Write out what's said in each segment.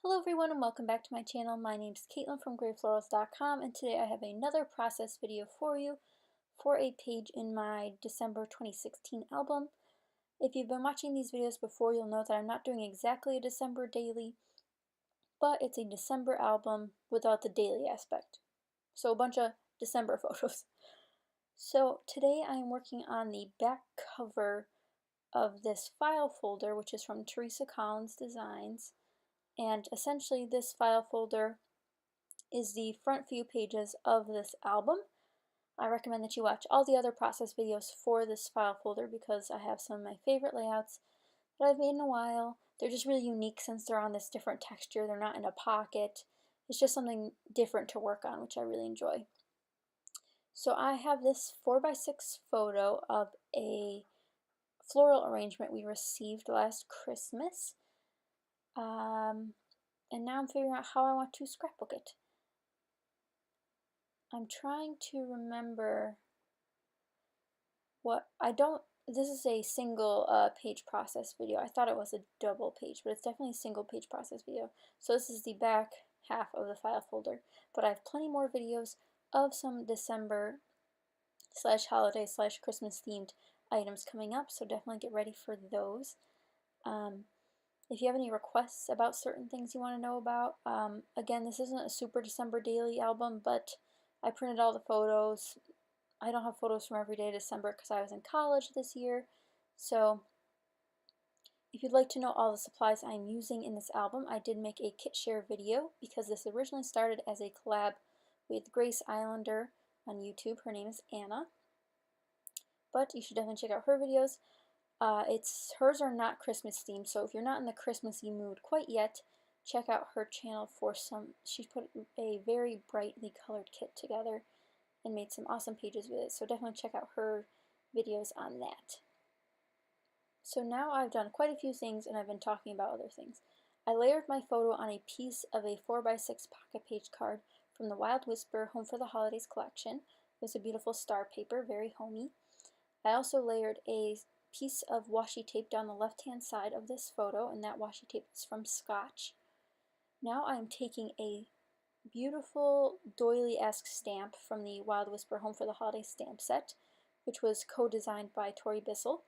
Hello everyone and welcome back to my channel. My name is Caitlin from Florals.com, and today I have another process video for you for a page in my December 2016 album. If you've been watching these videos before, you'll know that I'm not doing exactly a December daily, but it's a December album without the daily aspect. So a bunch of December photos. So today I am working on the back cover of this file folder, which is from Teresa Collins Designs. And essentially this file folder is the front few pages of this album. I recommend that you watch all the other process videos for this file folder because I have some of my favorite layouts that I've made in a while. They're just really unique since they're on this different texture. They're not in a pocket. It's just something different to work on, which I really enjoy. So I have this 4x6 photo of a floral arrangement we received last Christmas. And now I'm figuring out how I want to scrapbook it. I'm trying to remember what this is a single page process video. I thought it was a double page, but it's definitely a single page process video. So this is the back half of the file folder, but I have plenty more videos of some December / holiday / Christmas themed items coming up, so definitely get ready for those. If you have any requests about certain things you want to know about, again, this isn't a super December daily album, but I printed all the photos. I don't have photos from every day of December because I was in college this year. So if you'd like to know all the supplies I'm using in this album, I did make a kit share video because this originally started as a collab with Grace Islander on YouTube. Her name is Anna. But you should definitely check out her videos. Hers are not Christmas themed, so if you're not in the Christmassy mood quite yet, check out her channel for some. She's put a very brightly colored kit together and made some awesome pages with it, so definitely check out her videos on that. So now I've done quite a few things and I've been talking about other things. I layered my photo on a piece of a 4x6 pocket page card from the Wild Whisper Home for the Holidays collection. It was a beautiful star paper, very homey. I also layered a piece of washi tape down the left-hand side of this photo, and that washi tape is from Scotch. Now I'm taking a beautiful doily-esque stamp from the Wild Whisper Home for the Holiday stamp set, which was co-designed by Tori Bissell.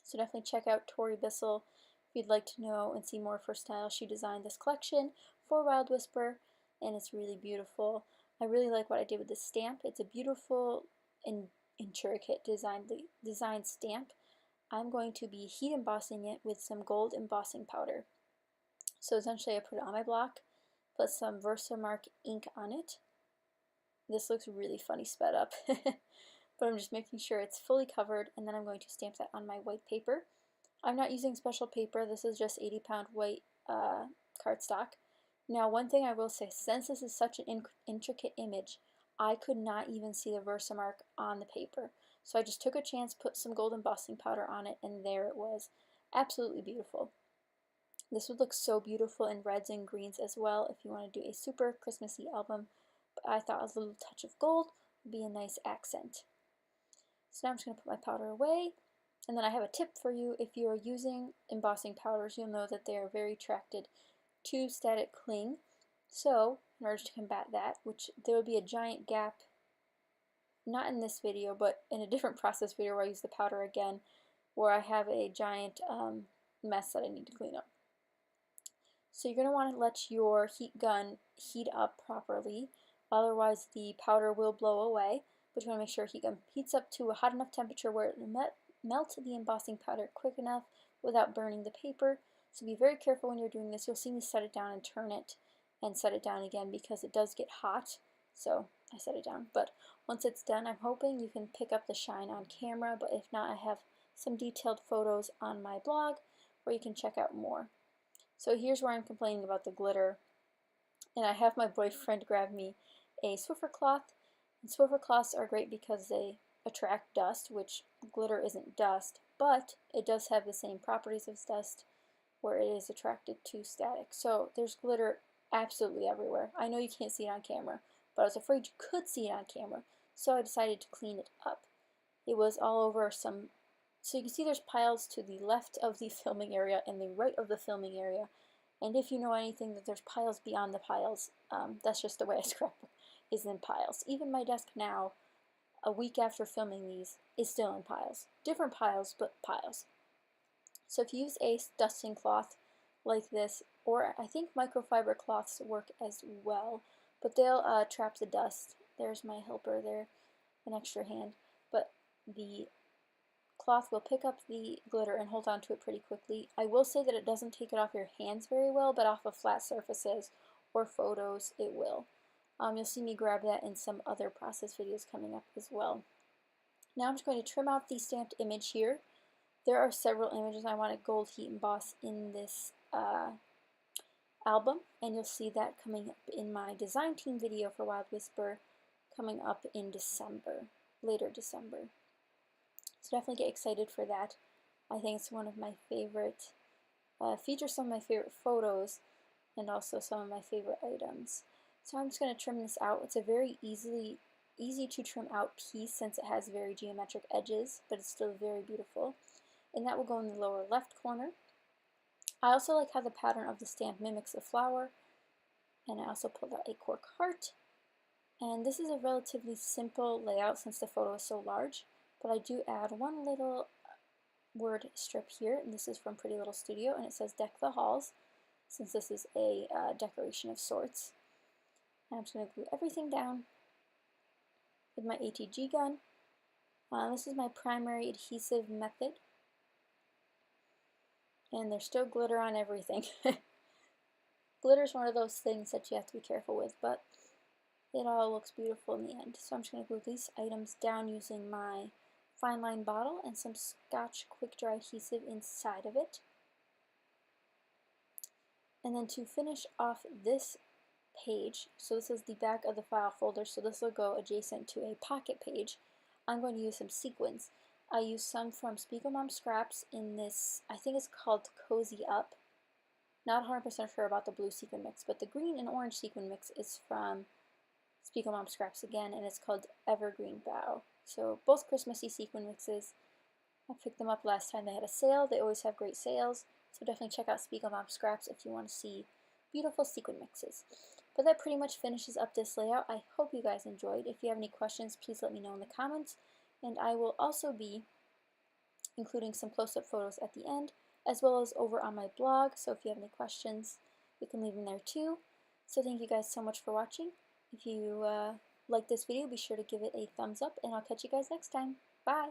So definitely check out Tori Bissell if you'd like to know and see more of her style. She designed this collection for Wild Whisper, and it's really beautiful. I really like what I did with this stamp. It's a beautiful and intricate design stamp. I'm going to be heat embossing it with some gold embossing powder. So essentially I put it on my block, put some Versamark ink on it. This looks really funny sped up, but I'm just making sure it's fully covered, and then I'm going to stamp that on my white paper. I'm not using special paper. This is just 80-pound white cardstock. Now, one thing I will say, since this is such an intricate image, I could not even see the Versamark on the paper. So I just took a chance, put some gold embossing powder on it, and there it was. Absolutely beautiful. This would look so beautiful in reds and greens as well if you want to do a super Christmassy album. But I thought a little touch of gold would be a nice accent. So now I'm just going to put my powder away. And then I have a tip for you. If you are using embossing powders, you'll know that they are very attracted to static cling. So in order to combat that, which there will be a giant gap, not in this video, but in a different process video where I use the powder again, where I have a giant mess that I need to clean up. So you're going to want to let your heat gun heat up properly, otherwise the powder will blow away. But you want to make sure heat gun heats up to a hot enough temperature where it will melt the embossing powder quick enough without burning the paper. So be very careful when you're doing this. You'll see me set it down and turn it and set it down again because it does get hot. So I set it down. But once it's done, I'm hoping you can pick up the shine on camera. But if not, I have some detailed photos on my blog where you can check out more. So here's where I'm complaining about the glitter. And I have my boyfriend grab me a Swiffer cloth. And Swiffer cloths are great because they attract dust, which glitter isn't dust, but it does have the same properties as dust where it is attracted to static. So there's glitter absolutely everywhere. I know you can't see it on camera, but I was afraid you could see it on camera, so I decided to clean it up. It was all over some, so you can see there's piles to the left of the filming area and the right of the filming area, And if you know anything, that there's piles beyond the piles. That's just the way I scrapbook, is in piles. Even my desk now, a week after filming these, is still in piles. Different piles, but piles. So if you use a dusting cloth like this, or I think microfiber cloths work as well, but they'll trap the dust. There's my helper there, an extra hand. But the cloth will pick up the glitter and hold on to it pretty quickly. I will say that it doesn't take it off your hands very well, but off of flat surfaces or photos it will. You'll see me grab that in some other process videos coming up as well. Now I'm just going to trim out the stamped image here. There are several images I want to gold heat emboss in this album, and you'll see that coming up in my design team video for Wild Whisper coming up in December, later December. So definitely get excited for that. I think it's one of my favorite, features some of my favorite photos and also some of my favorite items. So I'm just going to trim this out. It's a very easy to trim out piece since it has very geometric edges, but it's still very beautiful. And that will go in the lower left corner. I also like how the pattern of the stamp mimics the flower, and I also pulled out a cork heart. And this is a relatively simple layout since the photo is so large, but I do add one little word strip here, and this is from Pretty Little Studio, and it says Deck the Halls, since this is a decoration of sorts. And I'm just going to glue everything down with my ATG gun. This is my primary adhesive method, and there's still glitter on everything. Glitter is one of those things that you have to be careful with, but it all looks beautiful in the end. So I'm just going to glue these items down using my fine line bottle and some Scotch quick dry adhesive inside of it. And then to finish off this page, so this is the back of the file folder, so this will go adjacent to a pocket page, I'm going to use some sequins. I use some from Spiegel Mom Scraps in this, I think it's called Cozy Up. Not 100% sure about the blue sequin mix, but the green and orange sequin mix is from Spiegel Mom Scraps again, and it's called Evergreen Bow. So both Christmassy sequin mixes. I picked them up last time they had a sale. They always have great sales, so definitely check out Spiegel Mom Scraps if you want to see beautiful sequin mixes. But that pretty much finishes up this layout. I hope you guys enjoyed. If you have any questions, please let me know in the comments, and I will also be including some close-up photos at the end, as well as over on my blog, so if you have any questions, you can leave them there too. So thank you guys so much for watching. If you like this video, be sure to give it a thumbs up, and I'll catch you guys next time. Bye!